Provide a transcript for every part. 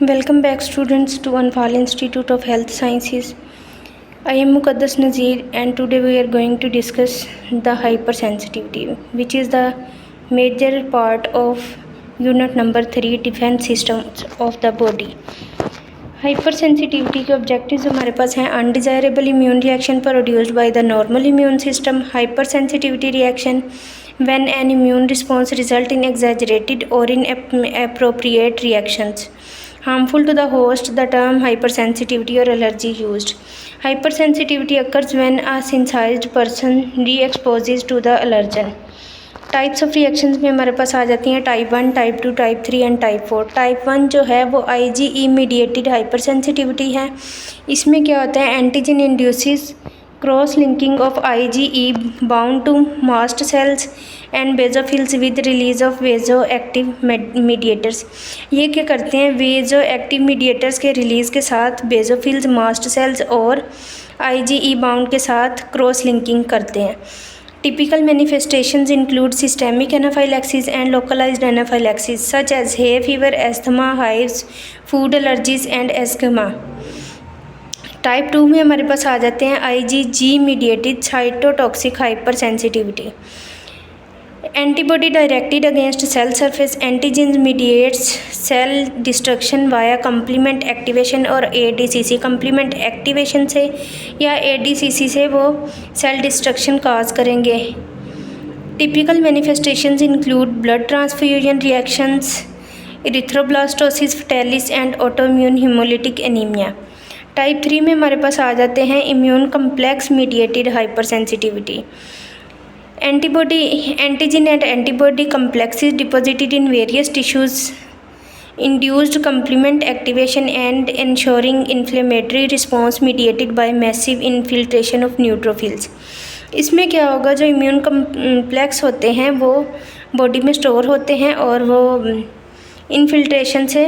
Welcome back students to Anfal Institute of Health Sciences. I am Muqaddas Nazir and today we are going to discuss the hypersensitivity, which is the major part of unit number 3 defense systems of the body. Hypersensitivity के objectives हमारे पास हैं undesirable immune reaction produced by the normal immune system, hypersensitivity reaction when an immune response result in exaggerated or inappropriate reactions harmful to the host. The term hypersensitivity or allergy used. Hypersensitivity occurs when a sensitized person re-exposes to the allergen. Types of reactions में हमारे पास आ जाती हैं type 1, type 2, type 3 and type 4। Type 1 जो है वो IgE mediated hypersensitivity है। इसमें क्या होता है, antigen induces cross linking of IgE bound to mast cells and basophils with release of vasoactive mediators. ये क्या करते हैं, वेजो एक्टिव मीडिएटर्स के रिलीज़ के साथ बेजोफिल्स मास्ट सेल्स और IgE बाउंड के साथ क्रॉस लिंकिंग करते हैं। Typical manifestations include systemic anaphylaxis and localized anaphylaxis such as hay fever, asthma, hives, food allergies and asthma. Type 2 में हमारे पास आ जाते हैं IgG mediated cytotoxic hypersensitivity. Antibody directed against cell surface antigens mediates cell destruction via complement activation और ADCC। Complement activation से या ADCC से वो सेल डिस्ट्रक्शन काज करेंगे। Typical manifestations include blood transfusion reactions, erythroblastosis fetalis and autoimmune haemolytic anaemia. Type 3 में हमारे पास आ जाते हैं immune complex mediated hypersensitivity. Antigen and antibody complexes deposited in various tissues induced complement activation and ensuring inflammatory response mediated by massive infiltration of neutrophils। इसमें क्या होगा, जो इम्यून कम्प्लेक्स होते हैं वो बॉडी में स्टोर होते हैं और वो इन्फिल्ट्रेशन से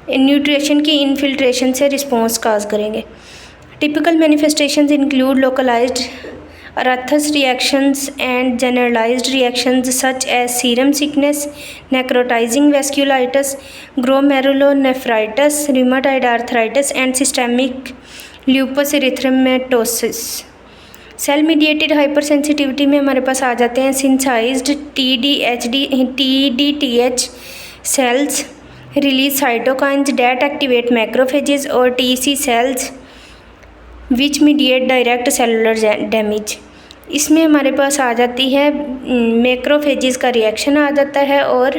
न्यूट्रिशन की इन्फिल्ट्रेशन से रिस्पॉन्स काज करेंगे। Typical manifestations include localized Arrhenius reactions and generalized reactions such as serum sickness, necrotizing vasculitis, glomerulonephritis, rheumatoid arthritis and systemic lupus erythematosus। Cell mediated hypersensitivity में हमारे पास आ जाते हैं synthesized TDTH cells release cytokines that activate macrophages और TC cells which mediate direct cellular damage. इसमें हमारे पास आ जाती है मैक्रोफेजेस का रिएक्शन आ जाता है और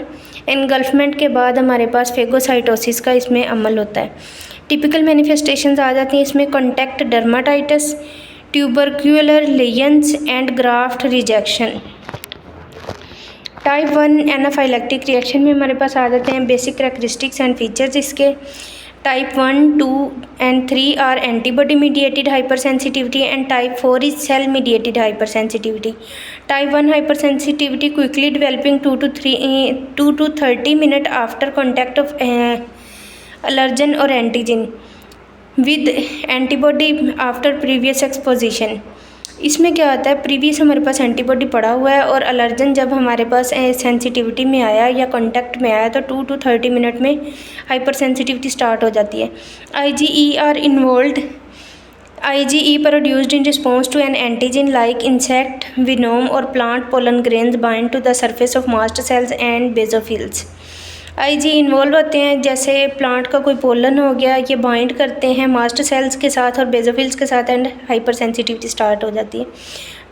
एनगल्फमेंट के बाद हमारे पास फेगोसाइटोसिस का इसमें अमल होता है। टिपिकल मैनिफेस्टेशंस आ जाती हैं इसमें contact dermatitis, tubercular lesions and graft rejection. Type 1 anaphylactic reaction में हमारे पास आ जाते हैं बेसिक कैरेक्टरिस्टिक्स एंड फीचर्स इसके। Type 1, 2 and 3 are antibody mediated hypersensitivity and type 4 is cell mediated hypersensitivity. Type 1 hypersensitivity quickly developing 2 to 30 minutes after contact of allergen or antigen with antibody after previous exposition। इसमें क्या होता है, previous हमारे पास antibody पड़ा हुआ है और allergen जब हमारे पास सेंसिटिविटी में आया या कांटेक्ट में आया तो 2 to 30 मिनट में हाइपर सेंसिटिविटी स्टार्ट हो जाती है। IgE are involved. IgE produced in response to an antigen like insect venom और plant pollen grains bind to the surface of mast cells and basophils. IgE involve होते हैं, जैसे plant का कोई pollen हो गया, ये बाइंड करते हैं मास्ट सेल्स के साथ और बेजोफिल्स के साथ एंड हाइपर सेंसिटिविटी स्टार्ट हो जाती है।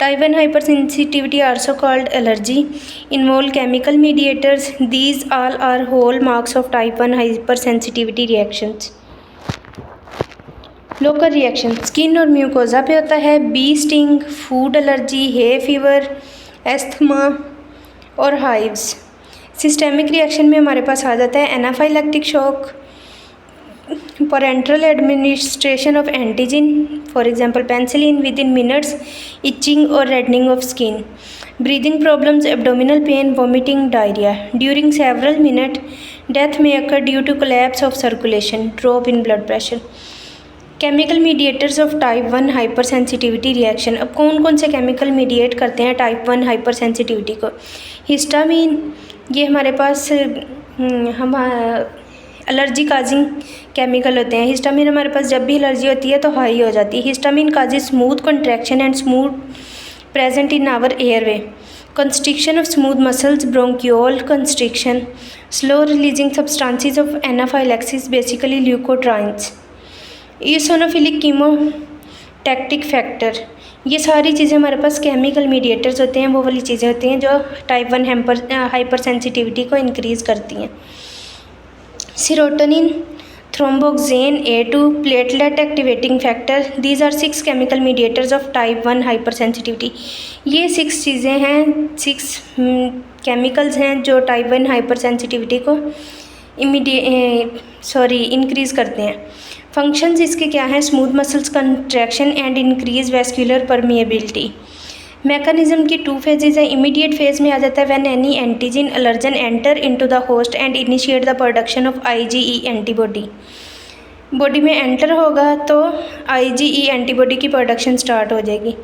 Type 1 hyper sensitivity also called allergy involve chemical mediators. These all are hall marks of type 1 hyper sensitivity reactions. Local reaction skin और म्यूकोजा पे होता है, bee sting, food allergy, hay fever, asthma और hives. Systemic reaction में हमारे पास आ जाता है anaphylactic shock, parental administration of antigen for example penicillin within minutes, itching और reddening of skin, breathing problems, abdominal pain, vomiting, diarrhoea during several minute, death may occur due to collapse of circulation, drop in blood pressure. Chemical mediators of type 1 hyper sensitivity reaction. अब कौन कौन से chemical mediate करते हैं type 1 hyper sensitivity को? Histamine, ये हमारे पास हम एलर्जी काजिंग केमिकल होते हैं। हिस्टामिन हमारे पास जब भी एलर्जी होती है तो हाई हो जाती है। Histamine causes smooth contraction and smooth present in our airway, constriction of smooth muscles, bronchial constriction, slow releasing substances of anaphylaxis, basically leukotrienes, eosinophilic chemotactic factor। ये सारी चीज़ें हमारे पास केमिकल मीडिएटर्स होते हैं, वो वाली चीज़ें होती हैं जो टाइप 1 हाइपर सेंसिटिविटी को इंक्रीज़ करती हैं। Serotonin, thromboxane, A2, platelet activating factor, these are 6 chemical mediators of type 1 hypersensitivity। ये 6 चीज़ें हैं, 6 केमिकल्स हैं जो टाइप 1 हाइपरसेंसिटिविटी को इंक्रीज़ करते हैं। फंक्शंस इसके क्या हैं? Smooth muscles contraction and increase vascular permeability. Mechanism की 2 फेजेज हैं। इमीडिएट फेज में आ जाता है when any antigen allergen enter into the host and initiate the production of IgE antibody. Body में एंटर होगा तो IgE एंटीबॉडी की प्रोडक्शन स्टार्ट हो जाएगी।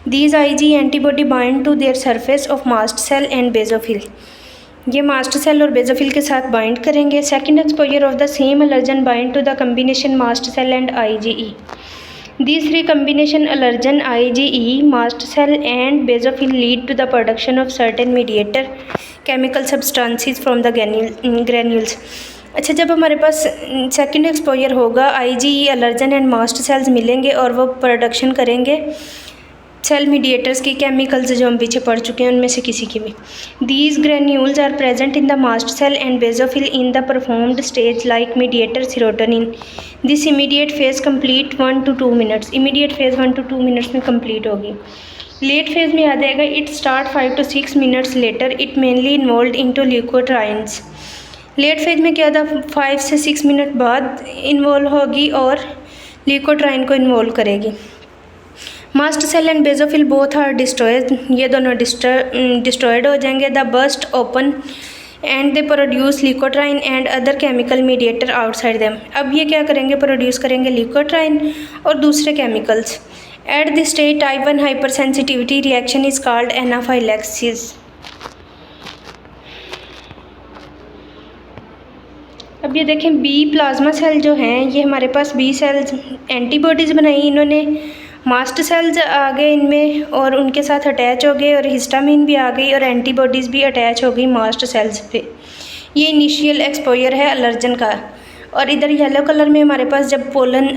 These IgE antibody bind to their surface of mast cell and basophil. ये mast cell और basophil के साथ बाइंड करेंगे। Second exposure of the same allergen bind to the combination mast cell and IgE। These 3 combination allergen IgE, mast cell and basophil lead to the production of certain mediator chemical substances from the granules। अच्छा, जब हमारे पास second exposure होगा IgE allergen and mast cells मिलेंगे और वो production करेंगे cell mediators की केमिकल्स जो हम पीछे पढ़ चुके हैं उनमें से किसी की भी। These granules are present in the mast cell and basophil in the performed stage like mediator serotonin. This immediate phase complete 1 to 2 minutes. Immediate phase 1 to 2 minutes में कंप्लीट होगी। लेट फेज में आ जाएगा, it start 5 to 6 minutes later, it mainly involve into leukotrienes. Late phase में क्या था? 5 से 6 minute बाद इन्वॉल्व होगी और ल्यूकोट्राइन को इन्वॉल्व करेगी। Mast cell and basophil both are destroyed, ये दोनों डिस्ट्रॉयड हो जाएंगे। The burst open and they produce leukotriene and other chemical mediator outside them. अब ये क्या करेंगे? प्रोड्यूस करेंगे ल्यूकोट्राइन और दूसरे chemicals. At this stage type 1 hyper sensitivity reaction is called anaphylaxis. अब ये देखें, बी प्लाज्मा सेल जो हैं ये हमारे पास बी सेल्स एंटीबॉडीज़ बनाई इन्होंने, मास्ट सेल्स आ गए इनमें और उनके साथ अटैच हो गए और हिस्टामिन भी आ गई और एंटीबॉडीज़ भी अटैच हो गई मास्ट सेल्स पे। ये इनिशियल एक्सपोजर है एलर्जन का। और इधर येलो कलर में हमारे पास जब पोलन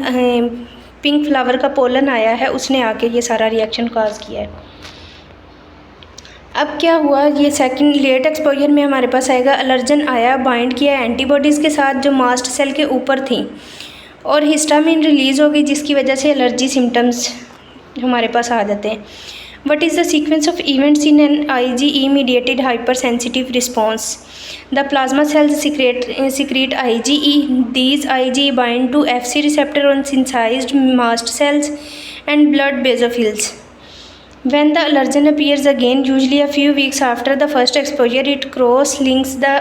पिंक फ्लावर का पोलन आया है उसने आके ये सारा रिएक्शन कॉज किया है। अब क्या हुआ? ये सेकंड लेट एक्सपोजर में हमारे पास आएगा, एलर्जन आया, बाइंड किया एंटीबॉडीज़ के साथ जो मास्ट सेल के ऊपर थी और हिस्टामिन रिलीज़ हो गई जिसकी वजह से एलर्जी सिम्टम्स हमारे पास आ जाते हैं। What is the sequence of events in an IgE mediated hyper sensitive response? The plasma cells secrete IgE. These IgE bind to Fc receptor on synthesized mast cells and blood basophils. When the allergen appears again, usually a few weeks after the first exposure, it cross-links the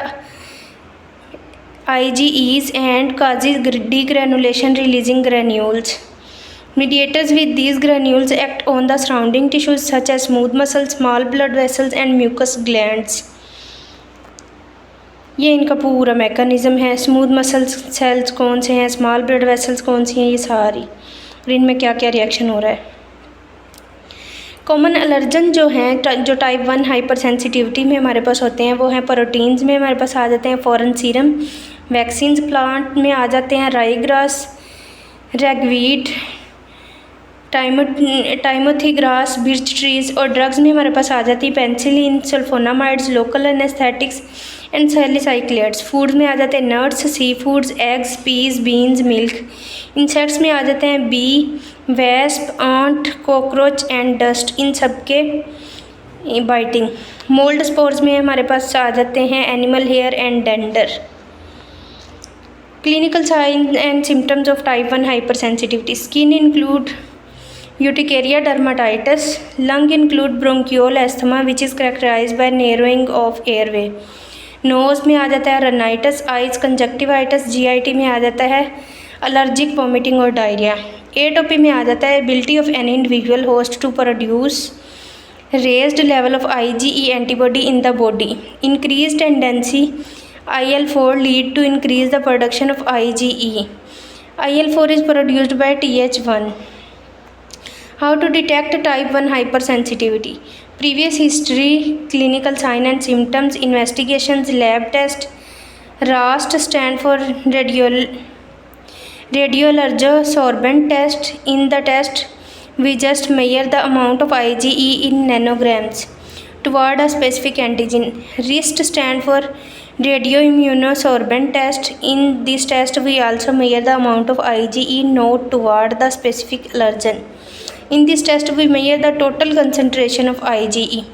IgEs and causes degranulation, releasing granules. Mediators with these granules act on the surrounding tissues such as smooth muscles, small blood vessels and mucous glands. ये इनका पूरा mechanism है। Smooth muscles sales कौन से हैं, small blood vessels कौन सी हैं, ये सारी, और इनमें क्या क्या रिएक्शन हो रहा है। कॉमन एलर्जन जो हैं जो टाइप 1 हाइपर सेंसिटिविटी में हमारे पास होते हैं वो हैं प्रोटीन्स में हमारे पास आ जाते हैं फॉरेन सीरम, वैक्सीन्स प्लांट में आ जाते हैं rye grass, ragweed, timothy grass, birch trees, और ड्रग्स में हमारे पास आ जाती है penicillin, sulphonamides, local anaesthetics and salicylates. Foods में आ जाते हैं nuts, sea foods, eggs, peas, beans, milk. Insects में आ जाते हैं bee, wasp, ant, cockroach and dust, इन सब के बाइटिंग। मोल्ड स्पोर्स में हमारे पास आ जाते हैं animal hair and dander. Clinical sign and symptoms of type 1 hyper sensitivity. Skin include urticaria dermatitis, lung include bronchial asthma which is characterized by narrowing of airway। Nose में आ जाता है रनाइटिस, आइज कंजक्टिवाइटिस, GIT में आ जाता है allergic vomiting और diarrhoea. Atopy में आ जाता है ability of an individual host to produce raised level of IgE antibody in the body, increase tendency IL-4 lead to increase the production of IgE. IL-4 is produced by Th1. How to detect type 1 hypersensitivity? Previous history, clinical sign and symptoms, investigations, lab test. RAST stand for radiolarger-sorbent test. In the test, we just measure the amount of IgE in nanograms toward a specific antigen. RIST stand for radioimmunosorbent test. In this test, we also measure the amount of IgE node toward the specific allergen. In this test, we measure the total concentration of IgE.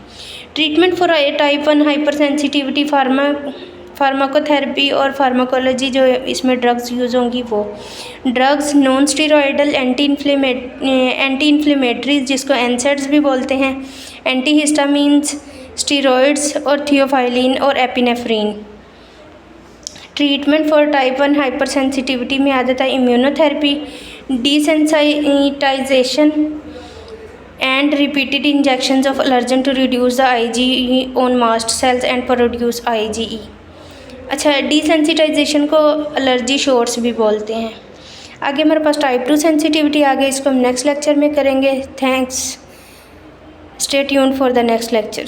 Treatment for type 1 hypersensitivity, pharmacotherapy और pharmacology जो इसमें drugs use होंगी वो drugs non steroidal anti inflammatories जिसको NSAIDs भी बोलते हैं, antihistamines, steroids और थियोफाइलिन और epinephrine. Treatment for type 1 hypersensitivity में आ जाता है immunotherapy, desensitization and repeated injections of allergen to reduce the IgE on mast cells and produce IgE। अच्छा, डिसेंसिटाइजेशन को एलर्जी शॉट्स भी बोलते हैं। आगे हमारे पास टाइप 2 सेंसिटिविटी आ गई, इसको हम नेक्स्ट लेक्चर में करेंगे। Thanks, stay tuned for the next lecture.